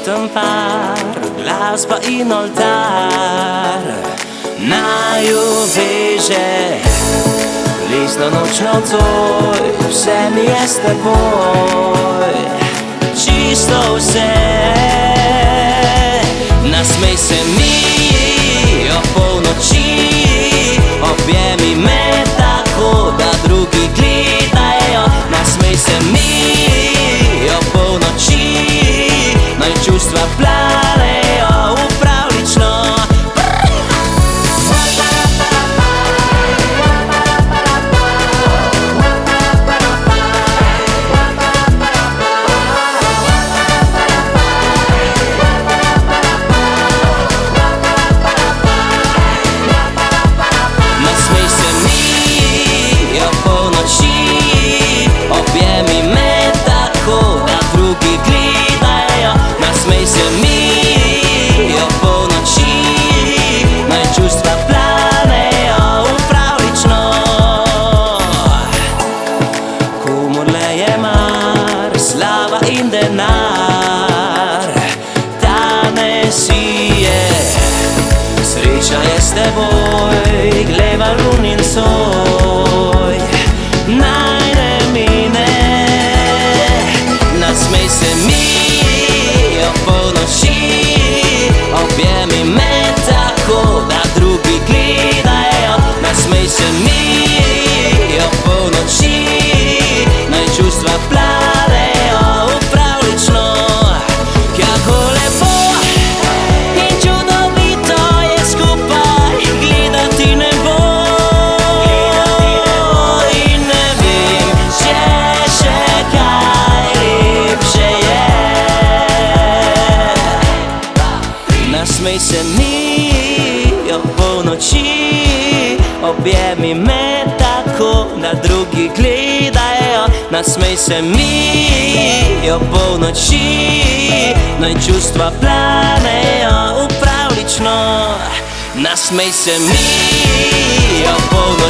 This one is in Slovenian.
čutim par, glasba in oltar naju veže. Lisno noč nocoj, vse mi je s teboj, čisto vse. Nasmej se mi ob polnoči, objemi me tako, da drugi gledajo. Nasmej se mi ob polnoči, naj čustva planejo pravlično. In denar, danes je, sreča je s teboj, gleva lun in soj, naj ne mine. Nasmej se mi ob polnoči, objemi me tako, da drugi gledajo. Nasmej se mi ob polnoči, naj čustva planejo. Nasmej se mi ob polnoči, objemi me tako, da drugi gledajo. Nasmej se mi ob polnoči, naj čustva planejo pravlično. Nasmej se mi ob polnoči.